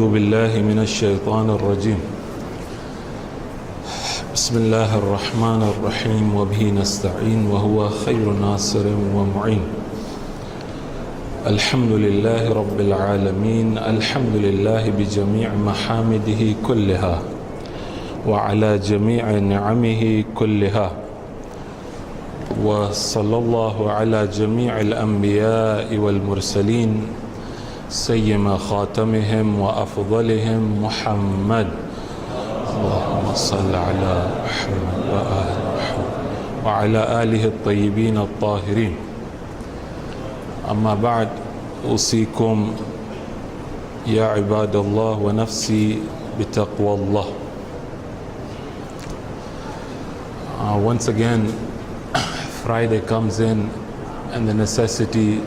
أعوذ بالله من الشيطان الرجيم بسم الله الرحمن الرحيم وبه نستعين وهو خير ناصر ومعين الحمد لله رب العالمين الحمد لله بجميع محامده كلها وعلى جميع نعمه كلها وصلى الله على جميع الأنبياء والمرسلين سيما خاتمهم وأفضلهم محمد اللهم صل على محمد وآل محمد وعلى آله الطيبين الطاهرين أما بعد أوصيكم يا عباد الله ونفسي بتقوى الله. Once again, Friday comes in and the necessity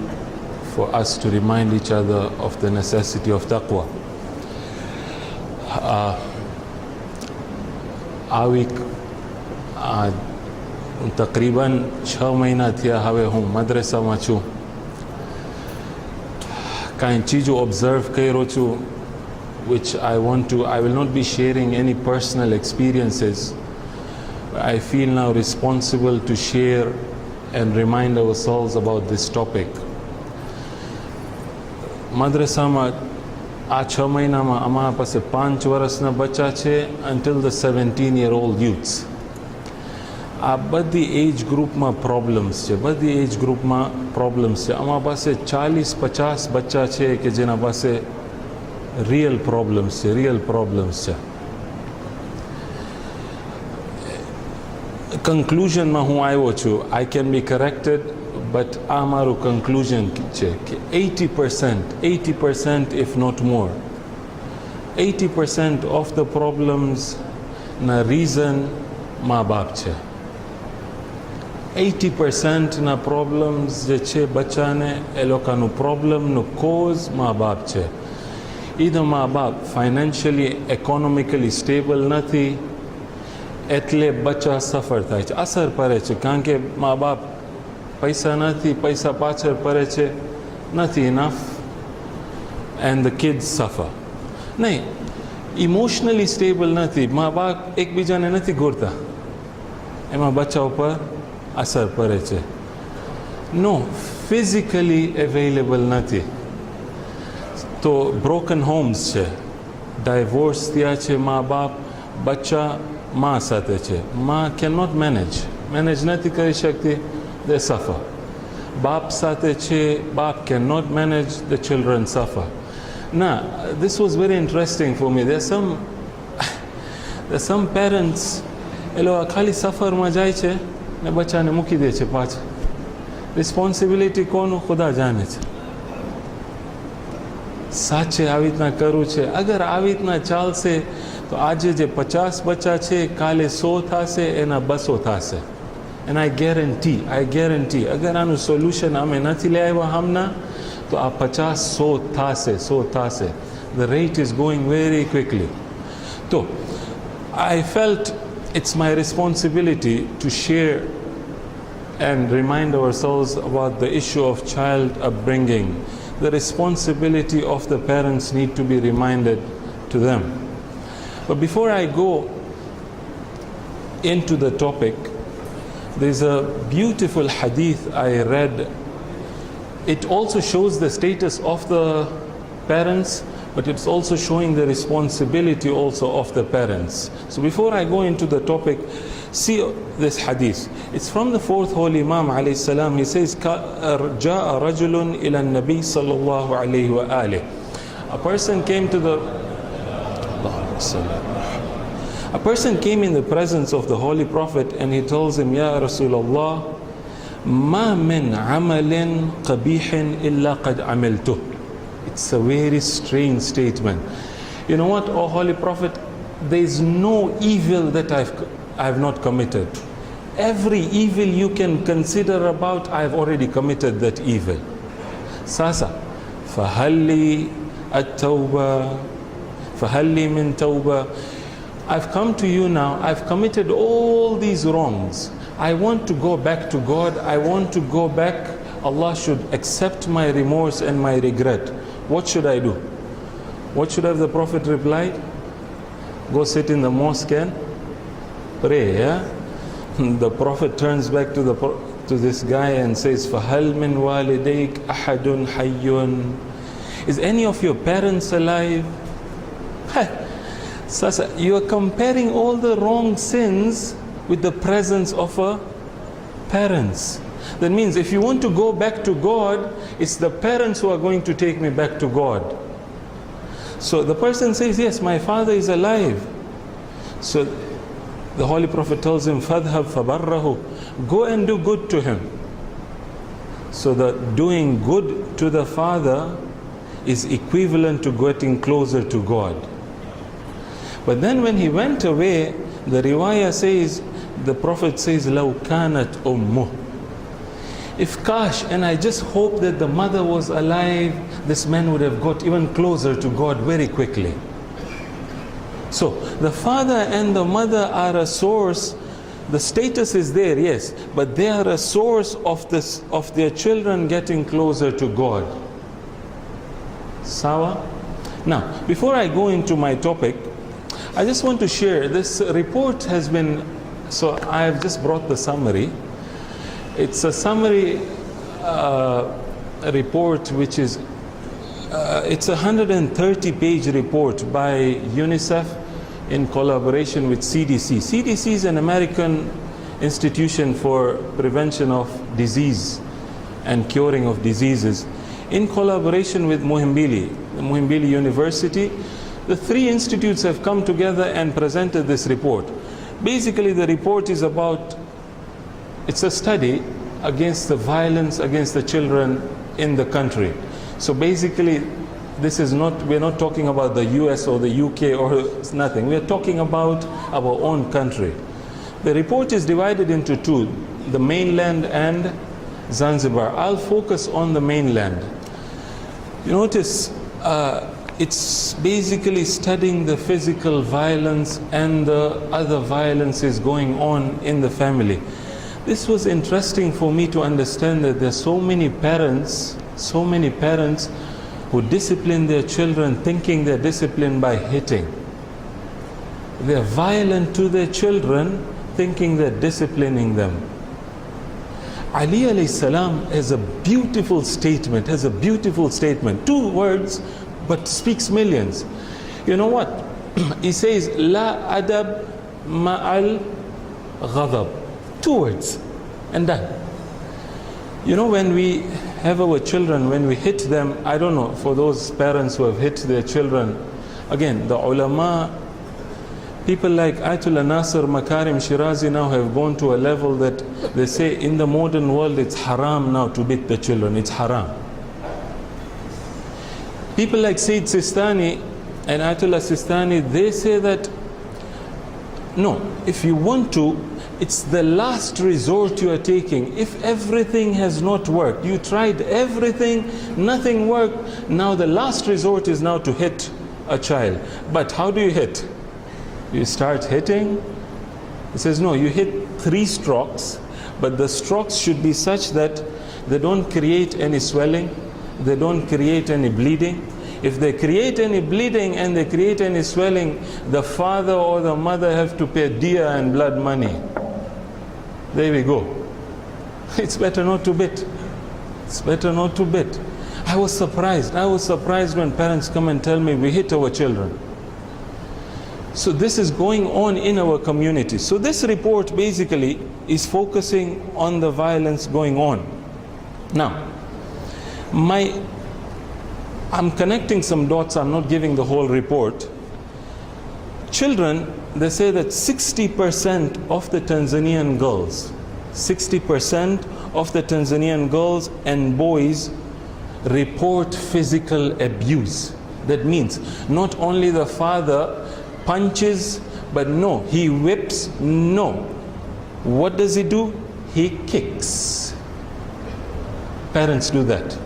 for us to remind each other of the necessity of taqwa. तकरीबन 6 महीना थिया हवे हूँ मदरसा में छूँ कई चीज़ों ऑब्जर्व करो छूँ which I will not be sharing any personal experiences. I feel now responsible to share and remind ourselves about this topic. મદ્રસામાં આ 6 મહિનામાં અમારા પાસે 5 વર્ષના બચ્ચા છે until the 17-year-old youths. આ બધી એજ ગ્રુપમાં પ્રોબ્લેમ્સ છે, બધી એજ ગ્રુપમાં પ્રોબ્લેમ્સ છે. અમારા પાસે 40-50 બચ્ચા છે કે જેના પાસે રિયલ પ્રોબ્લેમ્સ છે. કન્ક્લુઝનમાં હું આવ્યો છું. I can be corrected, but આ મારું કન્ક્લુઝન છે કે 80% if not more 80% of the problems na reason મા બાપ છે. 80% ના problems જે છે બચ્ચાને એ લોકોનું પ્રોબ્લેમનું કોઝ મા બાપ છે. either મા બાપ ફાઇનાન્શિયલી ઇકોનોમિકલી સ્ટેબલ નથી એટલે બચ્ચા સફર થાય છે, અસર પડે છે. કારણ કે મા બાપ પૈસા નથી, પૈસા પાછળ પડે છે, નથી ઇનફ એન્ડ ધ કિડ્સ સફર. નહીં, ઇમોશનલી સ્ટેબલ નથી, મા બાપ એકબીજાને નથી ગોળતા, એમાં બચ્ચા ઉપર અસર પડે છે. નો, ફિઝિકલી અવેલેબલ નથી તો બ્રોકન હોમ્સ છે, ડાયવોર્સ થયા છે મા બાપ, બચ્ચા મા સાથે છે, મા કેન નોટ મેનેજ નથી કરી શકતી, they suffer. Baap સાથે છે, baap cannot manage, the children suffer. Now, this was very interesting for me. There's some parents, એ લોકો ખાલી સફરમાં જાય છે ને બચ્ચાને મૂકી દે છે પાછા. રિસ્પોન્સિબિલિટી કોનું? ખુદા જાણે છે. સાચે આવી રીતના કરવું છે. અગર આવી રીતના ચાલશે તો આજે જે 50 બચ્ચા છે કાલે 100 થશે, એના 200 થશે. And I guarantee, અગર આનું સોલ્યુશન અમે નથી લઈ આવ્યા હમણાં તો આ 50-100 થશે. The rate is going very quickly. So, I felt it's my responsibility to share and remind ourselves about the issue of child upbringing. The responsibility of the parents need to be reminded to them. But before I go into the topic, there's a beautiful hadith I read. It also shows the status of the parents, but it's also showing the responsibility also of the parents. So before I go into the topic, see this hadith. It's from the 4th Holy Imam alayhi salam. He says, جاء رجل إلى النبي صلى الله عليه وآله. A person came to the A person came in the presence of the Holy Prophet and he tells him, Ya Rasulullah, ma min amalin qabihin illa qad amiltuh. It's a very strange statement. You know what, O Holy Prophet, there is no evil that I've not committed. Every evil you can consider about, I've already committed that evil. Sasa, fahalli at-tawbah, fahalli min tawbah. I've come to you now, I've committed all these wrongs. I want to go back to God, I want to go back. Allah should accept my remorse and my regret. What should I do? What should have the Prophet replied? Go sit in the mosque and pray, yeah? The Prophet turns back to this guy and says, فَهَلْ مِنْ وَالِدَيْكَ أَحَدٌ حَيٌّ. Is any of your parents alive? Sasa, you are comparing all the wrong sins with the presence of a parents. That means if you want to go back to God, it's the parents who are going to take me back to God. So the person says, yes, my father is alive. So the Holy Prophet tells him, فَذْهَبْ فَبَرَّهُ. Go and do good to him. So the doing good to the father is equivalent to getting closer to God. But then when he went away, the riwayah says, the Prophet says, لَوْ كَانَتْ أُمُّهُ. If Kash, and I just hope that the mother was alive, this man would have got even closer to God very quickly. So the father and the mother are a source. The status is there, yes, but they are a source of their children getting closer to God. Sawa? Now, before I go into my topic, I just want to share, this report has been, so I have just brought the summary. It's a summary report which is, it's a 130-page report by UNICEF in collaboration with CDC. CDC is an American institution for prevention of disease and curing of diseases, in collaboration with Muhimbili University. The three institutes have come together and presented this report. Basically, the report is about, it's a study against the violence against the children in the country. So basically, this is not, we're not talking about the US or the UK or nothing. We're talking about our own country. The report is divided into two, the mainland and Zanzibar. I'll focus on the mainland. You notice, it's basically studying the physical violence and the other violences going on in the family. This was interesting for me to understand that there are so many parents who discipline their children thinking they're disciplined by hitting. They're violent to their children thinking they're disciplining them. Ali alayhi salam has a beautiful statement, two words, but speaks millions. You know what? He says, La adab ma'al ghadab. Two words, and done. You know, when we have our children, when we hit them, I don't know, for those parents who have hit their children, again, the ulama, people like Ayatollah Nasir Makarim Shirazi now have gone to a level that they say in the modern world it's haram now to beat the children, it's haram. People like Sayyid Sistani and Ayatollah Sistani, they say that no, if you want to, it's the last resort you are taking. If everything has not worked, you tried everything, nothing worked, now the last resort is now to hit a child. But how do you hit? You start hitting. He says no, you hit 3 strokes, but the strokes should be such that they don't create any swelling, they don't create any bleeding. If they create any bleeding and they create any swelling, the father or the mother have to pay diya and blood money. There we go. It's better not to bit. It's better not to bit. I was surprised when parents come and tell me we hit our children. So this is going on in our community. So this report basically is focusing on the violence going on. Now, I'm connecting some dots, I'm not giving the whole report. Children, they say that 60% of the Tanzanian girls, 60% of the Tanzanian girls and boys report physical abuse. That means not only the father punches, but no, he whips, no. What does he do? He kicks. Parents do that.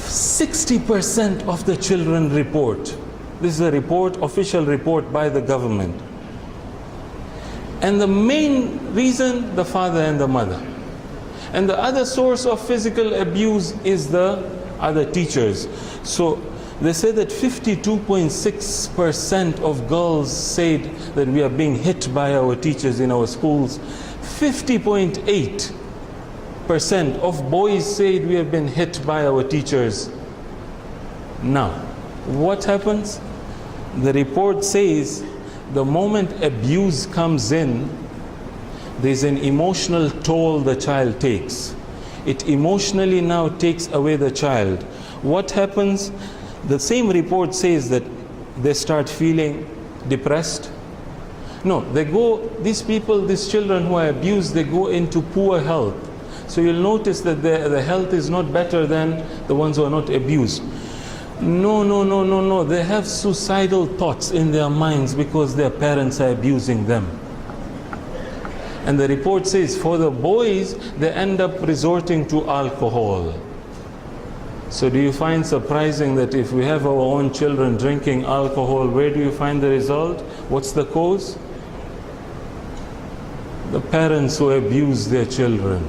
60% of the children report. This is a report, official report by the government. And the main reason, the father and the mother. And the other source of physical abuse is the other teachers. So They say that 52.6% of girls said that we are being hit by our teachers in our schools. 50.8% of boys said we have been hit by our teachers. Now, what happens? The report says the moment abuse comes in, there's an emotional toll the child takes. It emotionally now takes away the child. What happens? The same report says that they start feeling depressed. No, these children who are abused, they go into poor health. So you'll notice that the health is not better than the ones who are not abused. No. They have suicidal thoughts in their minds because their parents are abusing them. And the report says for the boys, they end up resorting to alcohol. So do you find surprising that if we have our own children drinking alcohol, where do you find the result? What's the cause? The parents who abuse their children.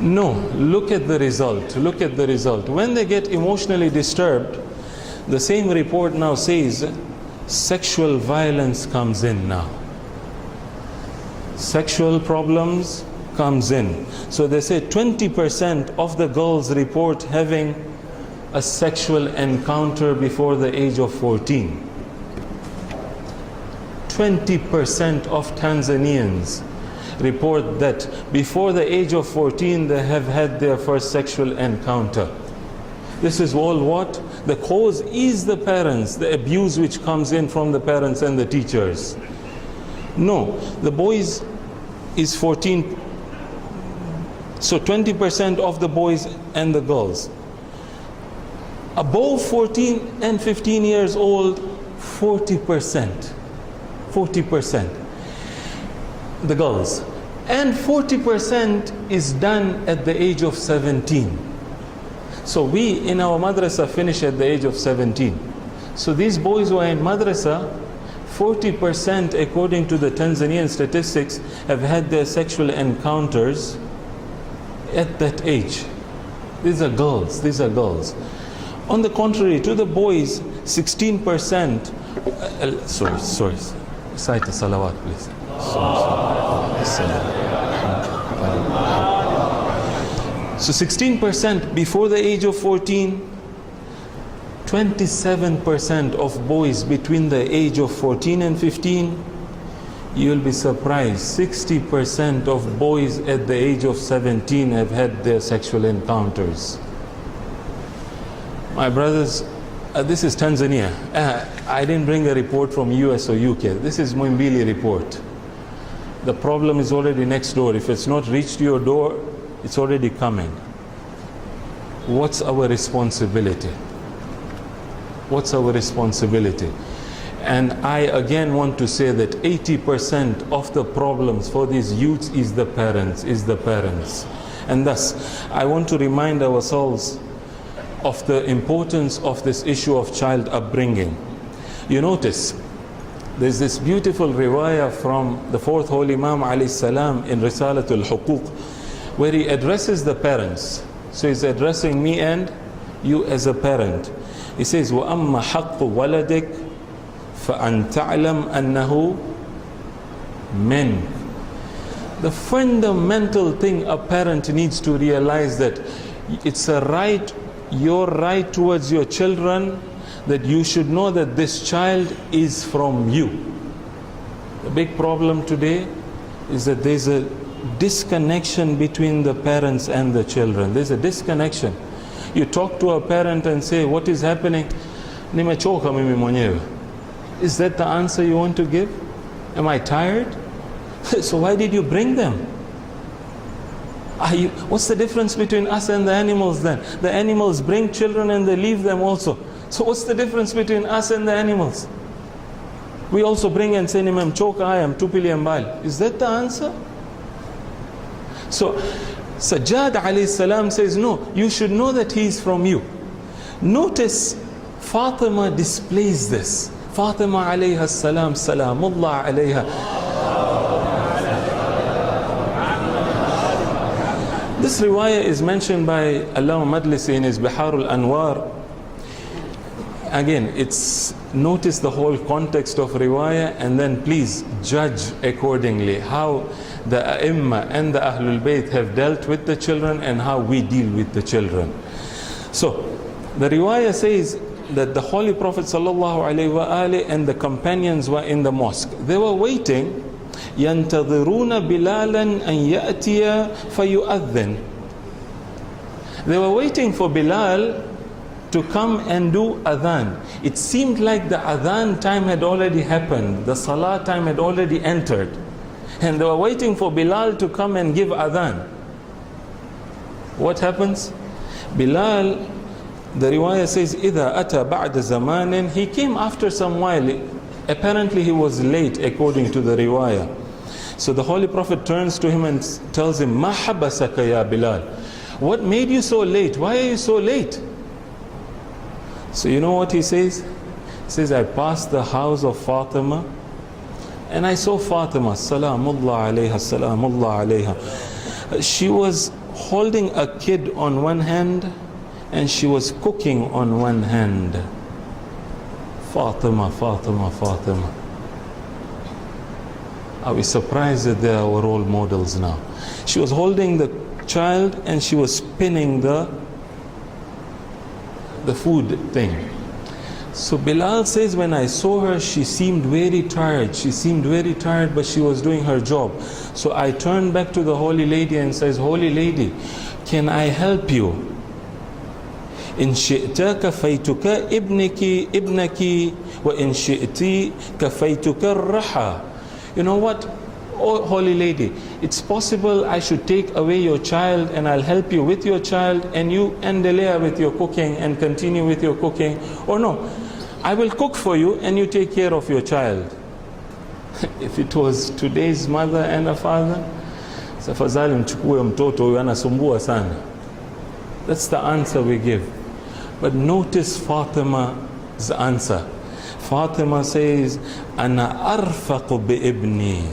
No, look at the result. Look at the result. When they get emotionally disturbed, the same report now says sexual violence comes in now. Sexual problems comes in. So they say 20% of the girls report having a sexual encounter before the age of 14. 20% of Tanzanians report that before the age of 14 they have had their first sexual encounter. This is all what? The cause is the parents, the abuse which comes in from the parents and the teachers. No, the boys is 14, so 20% of the boys and the girls. Above 14 and 15 years old, 40%. 40%. The girls. And 40% is done at the age of 17. So we in our madrasa finish at the age of 17. So these boys who are in madrasa, 40% according to the Tanzanian statistics have had their sexual encounters at that age. These are girls. On the contrary, to the boys, 16%. Sorry. Recite the salawat, please. So 16% before the age of 14, 27% of boys between the age of 14 and 15, you'll be surprised, 60% of boys at the age of 17 have had their sexual encounters. My brothers, this is Tanzania. I didn't bring a report from US or UK. This is Muimbili report. The problem is already next door. If it's not reached your door, it's already coming. What's our responsibility? What's our responsibility? And I again want to say that 80% of the problems for these youths is the parents. And thus, I want to remind ourselves of the importance of this issue of child upbringing. You notice, there's this beautiful riwayah from the fourth Holy Imam alayhi salam in Risalatul Huquq, where he addresses the parents. So he's addressing me and you as a parent. He says, وَأَمَّا حَقُّ وَلَدِكَ فَأَنْ تَعْلَمْ أَنَّهُ مِنْكَ. The fundamental thing a parent needs to realize that it's a right, your right towards your children, that you should know that this child is from you. The big problem today is that there's a disconnection between the parents and the children. There's a disconnection. You talk to a parent and say, what is happening? Nimechoka mimi mwenyewe. Is that the answer you want to give? Am I tired? So why did you bring them? What's the difference between us and the animals then? The animals bring children and they leave them also. So what's the difference between us and the animals? We also bring and say, Nimemchoka ayam tupili mbali. Is that the answer? So Sajjad alayhi salam says, no, you should know that he is from you. Notice Fatima displays this. Fatima alayha salam, salamullah alayha. This riwayah is mentioned by Allama Madlisi in his Bihar al-Anwar Again, it's notice the whole context of riwayah, and then please judge accordingly how the A'imma and the Ahlul Bayt have dealt with the children and how we deal with the children. So the riwayah says that the Holy Prophet ﷺ and the companions were in the mosque. They were waiting. يَنْتَظِرُونَ بِلَالًا أَنْ يَأْتِيَ فَيُؤَذِّنْ. They were waiting for Bilal to come and do adhan. It seemed like the adhan time had already happened. The salah time had already entered. And they were waiting for Bilal to come and give adhan. What happens? Bilal, the riwayah says, إِذَا أَتَى بَعْدَ زَمَانٍ. He came after some while. Apparently he was late according to the riwayah. So the Holy Prophet turns to him and tells him, مَا حَبَسَكَ يَا Bilal? What made you so late? Why are you so late? So you know what he says? He says, I passed the house of Fatima and I saw Fatima, Salamullah alayha, Salamullah alayha. She was holding a kid on one hand and she was cooking on one hand. Fatima, Fatima, Fatima. Are we surprised that they are our role models now? She was holding the child and she was spinning the food thing. So Bilal says, when I saw her, she seemed very tired. She seemed very tired, but she was doing her job. So I turned back to the Holy Lady and says, Holy Lady, can I help you? إن شئت كفيتك ابنك وإن شئت كفيتك الرحى. You know what? Oh, Holy Lady, it's possible I should take away your child and I'll help you with your child and you endelea with your cooking and continue with your cooking. Or no, I will cook for you and you take care of your child. If it was today's mother and a father, tafadhali mchukue mtoto huyu anasumbua sana. That's the answer we give. But notice Fatima's answer. Fatima says, Ana arfaqu bi ibni.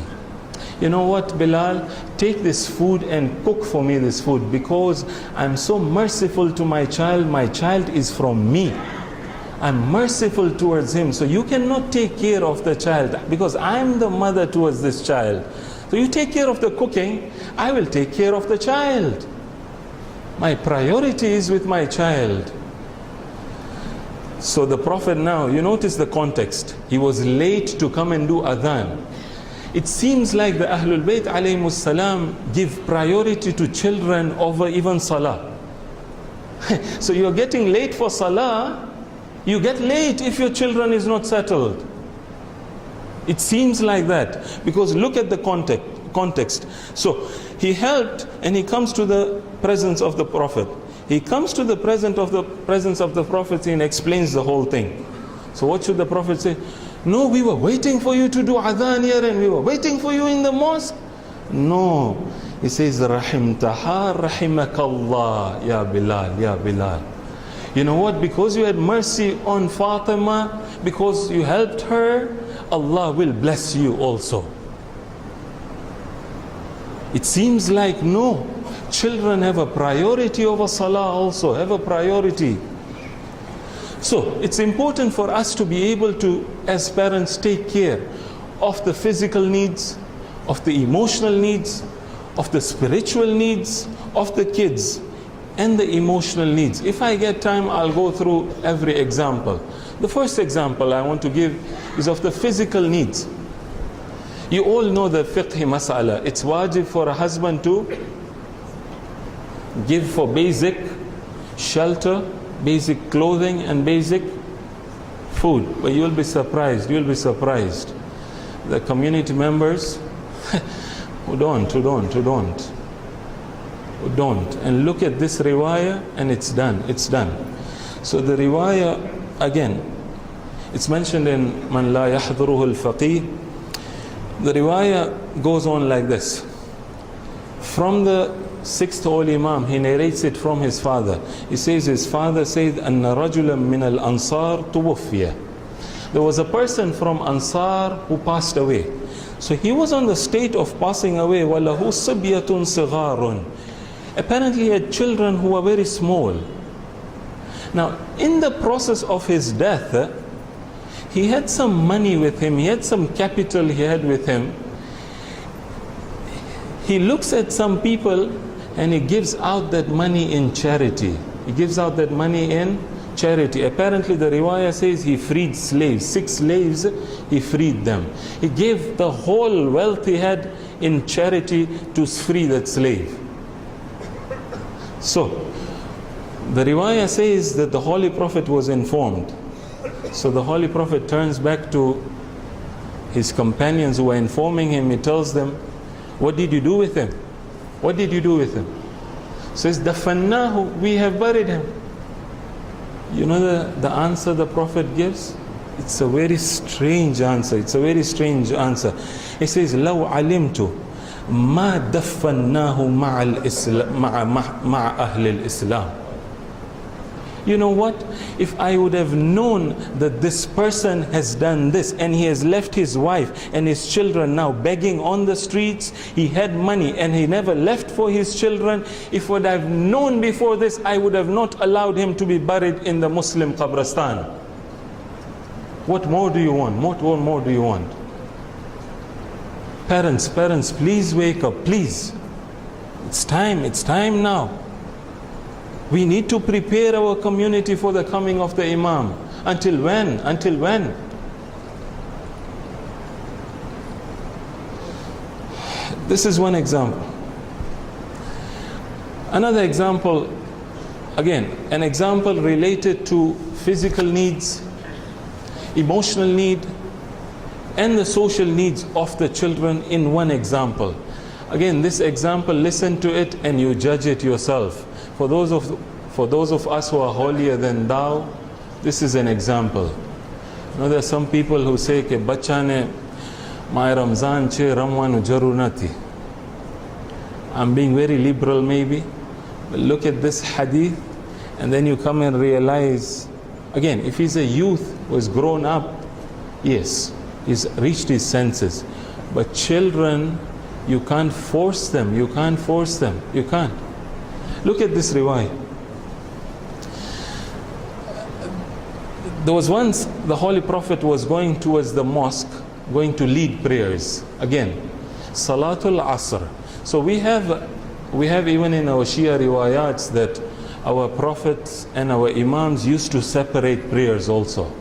You know what, Bilal? Take this food and cook for me this food because I'm so merciful to my child. My child is from me. I'm merciful towards him. So you cannot take care of the child because I'm the mother towards this child. So you take care of the cooking, I will take care of the child. My priority is with my child. So the Prophet now, you notice the context. He was late to come and do adhan. It seems like the Ahlul Bayt alayhimus salam give priority to children over even salah. So you're getting late for salah, you get late if your children is not settled. It seems like that because look at the context. So he helped and he comes to the presence of the Prophet. He comes to the presence of the Prophet and explains the whole thing. So what should the Prophet say? No, we were waiting for you to do adhan here and we were waiting for you in the mosque. No. He says, Rahimtaha rahimakallah, ya Bilal, ya Bilal. You know what? Because you had mercy on Fatima, because you helped her, Allah will bless you also. It seems like no. Children have a priority over salah also, have a priority. So it's important for us to be able to, as parents, take care of the physical needs, of the emotional needs, of the spiritual needs of the kids, and the emotional needs. If I get time, I'll go through every example. The first example I want to give is of the physical needs. You all know the fiqh mas'ala. It's wajib for a husband to give for basic shelter, basic clothing and basic food. But you'll be surprised, the community members who don't. And look at this riwayah and it's done. So the riwayah, again, it's mentioned in Man la yahduruhu al-faqih. The riwayah goes on like this. From the sixth holy Imam, he narrates it from his father. He says his father said, أَنَّ رَجُلًا مِنَ الْأَنصَارِ تُوَفِّيَ. There was a person from Ansar who passed away. So he was on the state of passing away. وَلَهُ صِبْيَةٌ صِغَارٌ. Apparently he had children who were very small. Now, in the process of his death, he had some money with him, he had some capital he had with him. He looks at some people and he gives out that money in charity. He gives out that money in charity. Apparently the riwayah says he freed slaves, 6 slaves, he freed them. He gave the whole wealth he had in charity to free that slave. So, the riwayah says that the Holy Prophet was informed. So the Holy Prophet turns back to his companions who were informing him. He tells them, what did you do with him? What did you do with him? Says, Dafannahu, we have buried him. You know the answer the Prophet gives? It's a very strange answer. It's a very strange answer. He says, لو علمت ما دفناه مع أهل الإسلام. You know what? If I would have known that this person has done this and he has left his wife and his children now begging on the streets, he had money and he never left for his children, if would have known before this, I would have not allowed him to be buried in the Muslim Qabristan. What more do you want? What more do you want? Parents, please wake up, please. It's time now. We need to prepare our community for the coming of the Imam. Until when? Until when? This is one example. Another example, again, an example related to physical needs, emotional need, and the social needs of the children in one example. Again, this example, listen to it and you judge it yourself. For those of us who are holier than thou, this is an example. You know, there are some people who say कि बच्चा ने माह रमज़ान चे रमवानु जरूर नथी. I'm being very liberal maybe, but look at this hadith and then you come and realize, again, if he's a youth who has grown up, yes, he's reached his senses. But children, you can't force them, you can't. Look at this riwayah. There was once the Holy Prophet was going towards the mosque, going to lead prayers. Again, Salatul Asr. So we have even in our Shia riwayats that our prophets and our imams used to separate prayers also.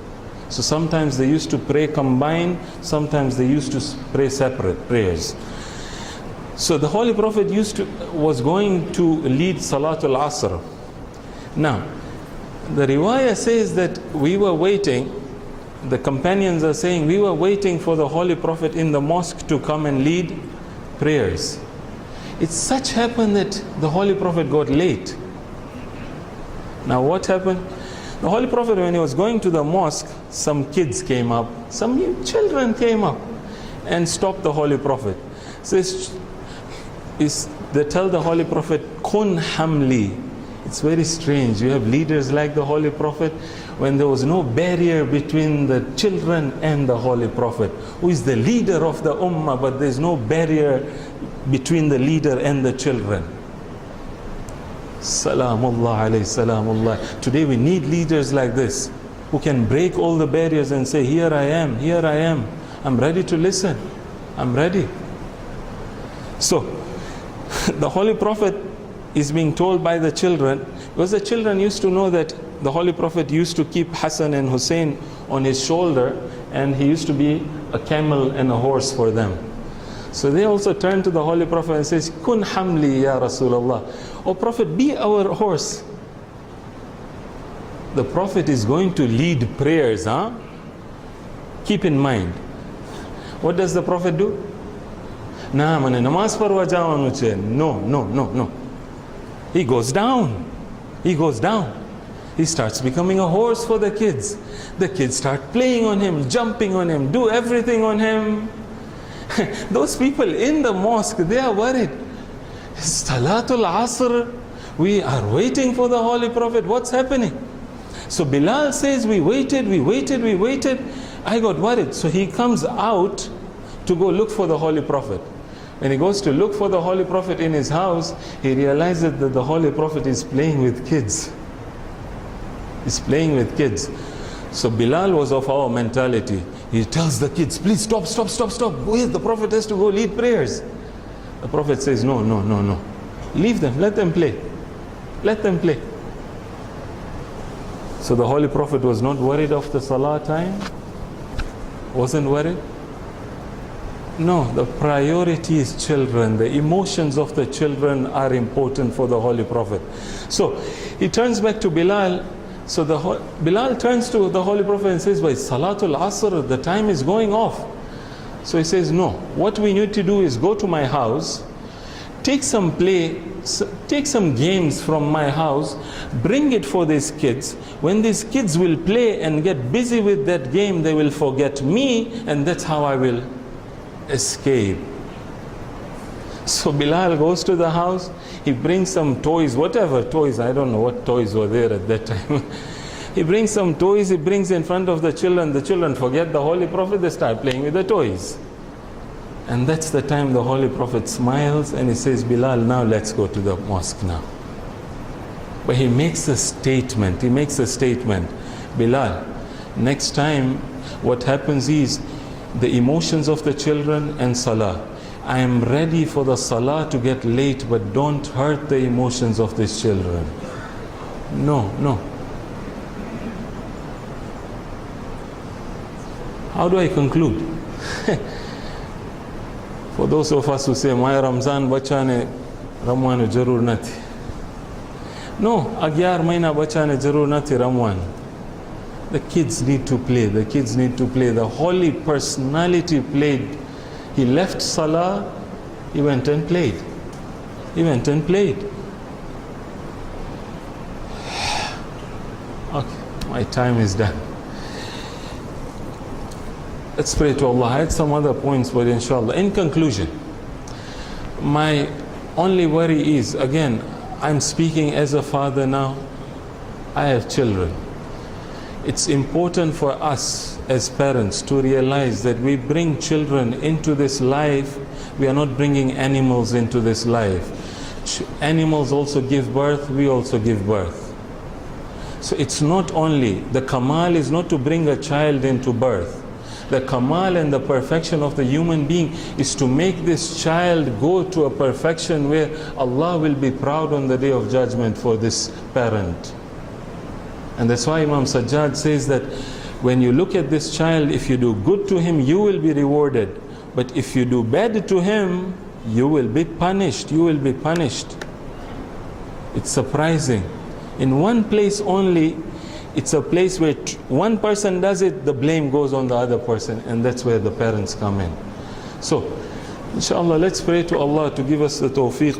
So sometimes they used to pray combined, sometimes they used to pray separate prayers. So the Holy Prophet was going to lead Salatul Asr. Now, the riwayah says that we were waiting, the companions are saying, we were waiting for the Holy Prophet in the mosque to come and lead prayers. It such happened that the Holy Prophet got late. Now what happened? The Holy Prophet, when he was going to the mosque, some kids came up, some children came up and stopped the Holy Prophet. Says, they tell the Holy Prophet, Kun hamli. It's very strange. You have leaders like the Holy Prophet when there was no barrier between the children and the Holy Prophet, who is the leader of the Ummah, but there's no barrier between the leader and the children. Salamullah alayhi, salamullah. Today we need leaders like this, who can break all the barriers and say, here I am, I'm ready to listen, I'm ready. So, the Holy Prophet is being told by the children, because the children used to know that the Holy Prophet used to keep Hassan and Hussein on his shoulder, and he used to be a camel and a horse for them. So they also turned to the Holy Prophet and says, Kun hamli ya Rasulullah. Oh Prophet, be our horse. The Prophet is going to lead prayers, huh? Keep in mind. What does the Prophet do? No. He goes down. He starts becoming a horse for the kids. The kids start playing on him, jumping on him, do everything on him. Those people in the mosque, they are worried. Salatul Asr, we are waiting for the Holy Prophet. What's happening? So Bilal says, we waited. I got worried. So he comes out to go look for the Holy Prophet. When he goes to look for the Holy Prophet in his house, he realizes that the Holy Prophet is playing with kids. He's playing with kids. So Bilal was of our mentality. He tells the kids, please stop. Wait, the Prophet has to go lead prayers. The Prophet says, no. Leave them, let them play. Let them play. So the Holy Prophet was not worried of the Salah time? Wasn't worried? No, the priority is children. The emotions of the children are important for the Holy Prophet. So he turns back to Bilal. So Bilal turns to the Holy Prophet and says, by Salatul Asr, the time is going off. So he says, no, what we need to do is go to my house, take some games from my house, bring it for these kids. When these kids will play and get busy with that game, they will forget me, and that's how I will escape. So Bilal goes to the house, he brings some toys, whatever toys, I don't know what toys were there at that time. He brings some toys, he brings in front of the children forget the Holy Prophet, they start playing with the toys. And that's the time the Holy Prophet smiles and he says, Bilal, now let's go to the mosque now. But he makes a statement, Bilal, next time what happens is, the emotions of the children and Salah. I am ready for the Salah to get late, but don't hurt the emotions of these children. No. How do I conclude? For those of us who say, my Ramzan bachane Ramwan jarur nati. No, agyar maina bachane jarur nati Ramwan. The kids need to play. The Holy Personality played. He left Salah, he went and played. Okay, my time is done. Let's pray to Allah. I had some other points, but inshallah. In conclusion, my only worry is, again, I'm speaking as a father now. I have children. It's important for us as parents to realize that we bring children into this life. We are not bringing animals into this life. Animals also give birth, we also give birth. So it's not only, the kamal is not to bring a child into birth. The kamal and the perfection of the human being is to make this child go to a perfection where Allah will be proud on the Day of Judgment for this parent. And that's why Imam Sajjad says that when you look at this child, if you do good to him, you will be rewarded. But if you do bad to him, you will be punished. It's surprising. In one place only, it's a place where one person does it, the blame goes on the other person, and that's where the parents come in. So, inshallah, let's pray to Allah to give us the tawfiq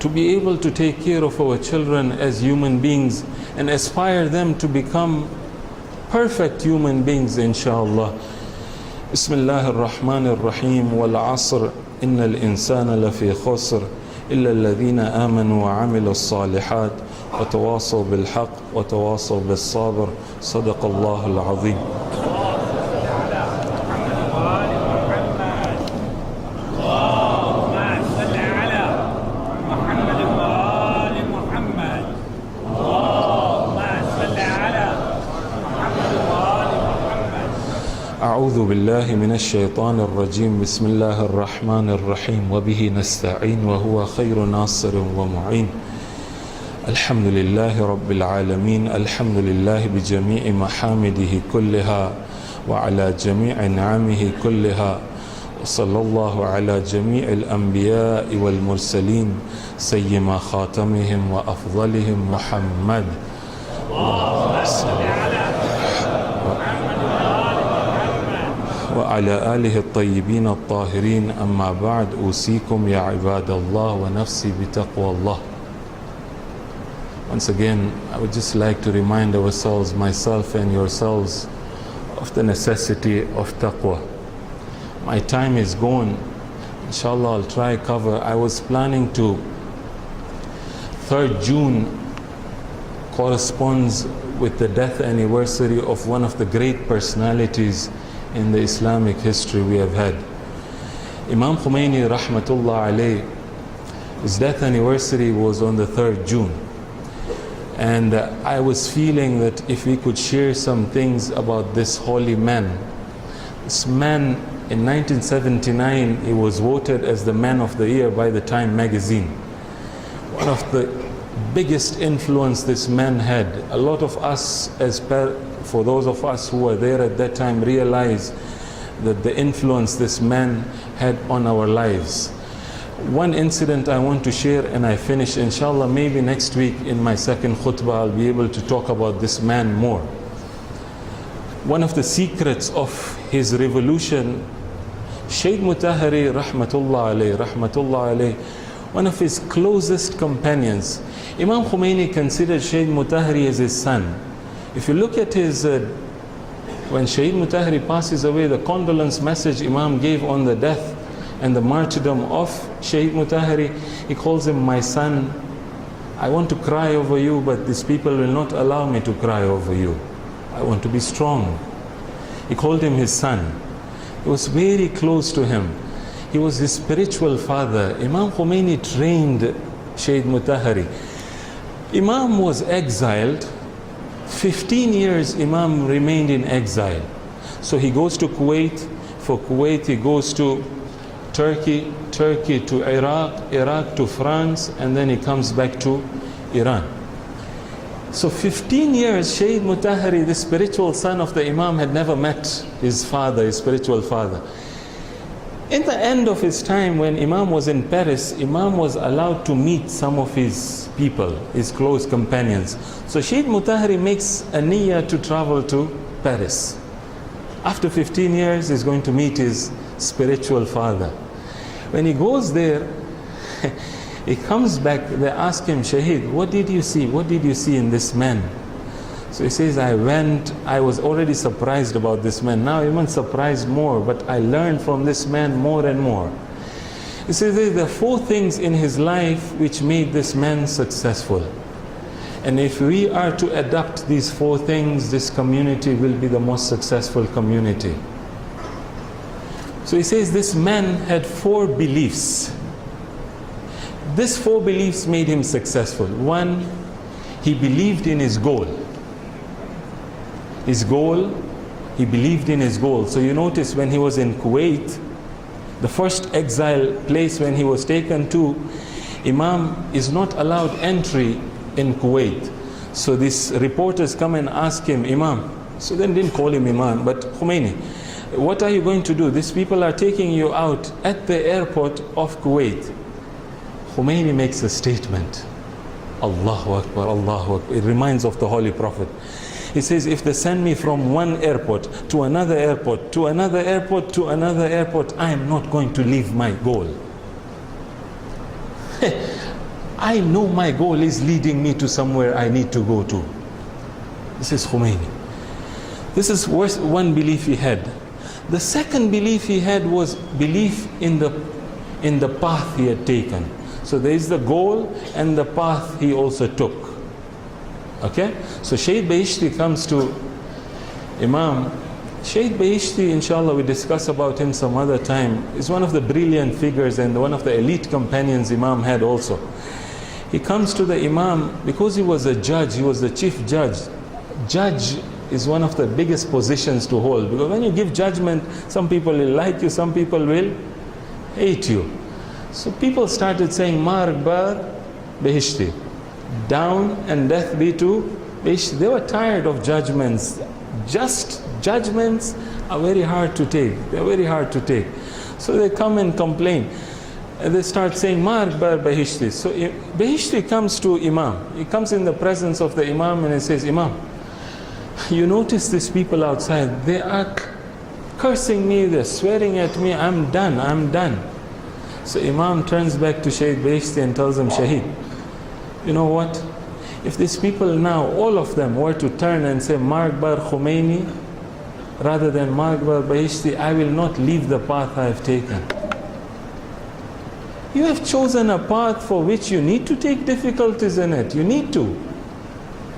to be able to take care of our children as human beings and aspire them to become perfect human beings, inshallah. Bismillah ar-Rahman ar-Rahim. Wal asr, inna al-insana lafi khusr, illa alladhina amanu wa amilu as-salihat, wa tawasaw bil haqq, wa tawasaw bis sabr. Sadaqa Allah al-Azim. أعوذ بالله من الشيطان الرجيم. بسم الله الرحمن الرحيم. وبه نستعين وهو خير ناصر ومعين. الحمد لله رب العالمين. الحمد لله بجميع محامده كلها وعلى جميع نعمه كلها. وصلى الله على جميع الأنبياء والمرسلين سيما خاتمهم وأفضلهم محمد. وعلى آله الطيبين الطاهرين. أما بعد. أوصيكم يا عباد الله ونفسي بتقوى الله. Once again, I would just like to remind ourselves, myself and yourselves, of the necessity of taqwa. My time is gone. Inshallah, I'll try cover. I was planning to 3rd June corresponds with the death anniversary of one of the great personalities in the Islamic history we have had. Imam Khomeini rahmatullah alayh, his death anniversary was on the 3rd June. And I was feeling that if we could share some things about this holy man. This man, in 1979, he was voted as the Man of the Year by the Time magazine. One of the biggest influence this man had. A lot of us, for those of us who were there at that time, realize that the influence this man had on our lives. One incident I want to share and I finish. Inshallah, maybe next week in my second khutbah I'll be able to talk about this man more. One of the secrets of his revolution, Sheikh Mutahari rahmatullah alayh, one of his closest companions, Imam Khomeini considered Sheikh Mutahari as his son. If you look at his, when Sheikh Mutahari passes away, the condolence message Imam gave on the death and the martyrdom of Sheikh Mutahari, he calls him my son. I want to cry over you, but these people will not allow me to cry over you. I want to be strong. He called him his son. He was very close to him. He was his spiritual father. Imam Khomeini trained Sheikh Mutahari. Imam was exiled. 15 years Imam remained in exile. So he goes to Kuwait. For Kuwait he goes to Turkey, Turkey to Iraq, Iraq to France, and then he comes back to Iran. So 15 years Sheikh Mutahari, the spiritual son of the Imam, had never met his father, his spiritual father. In the end of his time, when Imam was in Paris, Imam was allowed to meet some of his people, his close companions. So Sheikh Mutahari makes a niyyah to travel to Paris. After 15 years, he's going to meet his spiritual father. When he goes there, he comes back, they ask him, Shaheed, what did you see? What did you see in this man? So he says, I was already surprised about this man. Now even surprised more, but I learned from this man more and more. He says there are 4 things in his life which made this man successful. And if we are to adopt these 4 things, this community will be the most successful community. So he says this man had 4 beliefs. These 4 beliefs made him successful. 1, he believed in his goal. His goal, he believed in his goal. So you notice when he was in Kuwait, the first exile place when he was taken to, Imam is not allowed entry in Kuwait. So these reporters come and ask him, Imam, so then didn't call him Imam, but Khomeini, what are you going to do? These people are taking you out at the airport of Kuwait. Khomeini makes a statement. Allahu Akbar, Allahu Akbar. It reminds of the Holy Prophet. He says, if they send me from one airport to another airport, to another airport, to another airport, I am not going to leave my goal. I know my goal is leading me to somewhere I need to go to. This is Khomeini. This is one belief he had. The second belief he had was belief in the path he had taken. So there is the goal and the path he also took. Okay? So Shaykh Bahishti comes to Imam. Shaykh Bahishti, inshallah, we discuss about him some other time, is one of the brilliant figures and one of the elite companions Imam had also. He comes to the Imam because he was a judge, he was the chief judge. Judge is one of the biggest positions to hold, because when you give judgment, some people will like you, some people will hate you. So people started saying, Marg bar Bahishti, down and death be to Bahishti. They were tired of judgments. Just judgments are very hard to take. They're very hard to take. So they come and complain. And they start saying, Marg bar Bahishti. So Bahishti comes to Imam. He comes in the presence of the Imam and he says, Imam, you notice these people outside, they are cursing me, they're swearing at me, I'm done, I'm done. So Imam turns back to Shaykh Bahishti and tells him, Shaheed, you know what? If these people now, all of them, were to turn and say Marg bar Khomeini rather than Marg bar Bahishti, I will not leave the path I have taken. You have chosen a path for which you need to take difficulties in it. You need to.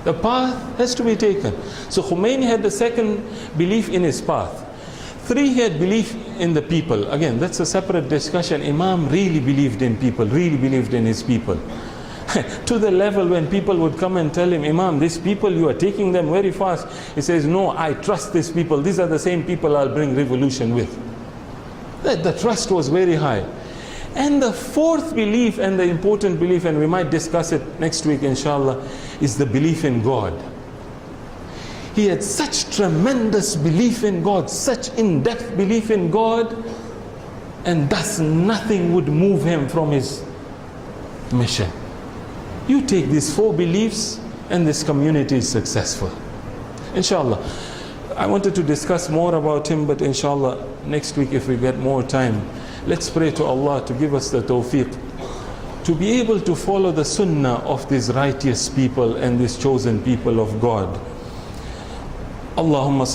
The path has to be taken. So Khomeini had the second belief in his path. 3, he had belief in the people. Again, that's a separate discussion. Imam really believed in people, really believed in his people. To the level when people would come and tell him, Imam, these people, you are taking them very fast. He says, no, I trust these people. These are the same people I'll bring revolution with. The trust was very high. And the fourth belief, and the important belief, and we might discuss it next week inshallah, is the belief in God. He had such tremendous belief in God, such in-depth belief in God, and thus nothing would move him from his mission. You take these four beliefs and this community is successful. Inshallah. I wanted to discuss more about him, but inshallah next week if we get more time, let's pray to Allah to give us the tawfiq to be able to follow the sunnah of these righteous people and these chosen people of God. اللهم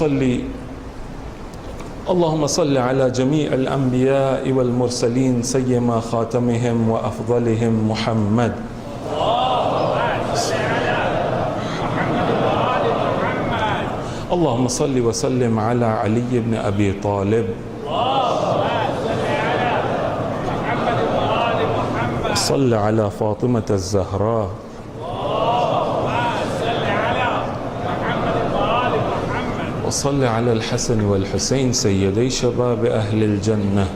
صل على جميع الأنبياء والمرسلين سيما خاتمهم وأفضلهم محمد. اللهم صل وسلم على علي بن أبي طالب. صل على فاطمة الزهراء. وصل على الحسن والحسين سيدي شباب أهل الجنة.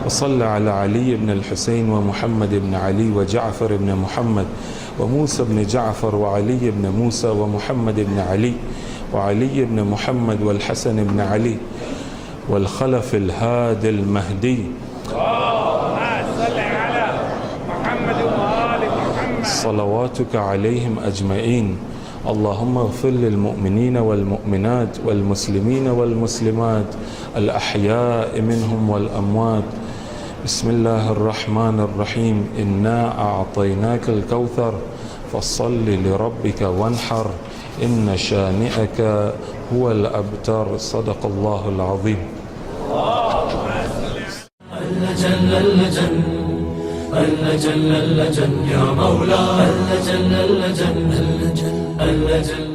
وصل على علي بن الحسين ومحمد بن علي وجعفر بن محمد وموسى بن جعفر وعلي بن موسى ومحمد بن علي وعلي بن محمد والحسن بن علي والخلف الهادي المهدي. صلواتك عليهم أجمعين. اللهم اغفر للمؤمنين والمؤمنات والمسلمين والمسلمات الأحياء منهم والأموات. بسم الله الرحمن الرحيم. إنا أعطيناك الكوثر فصل لربك وانحر إن شانئك هو الأبتر. صدق الله العظيم. اللجن يا مولاي اللجن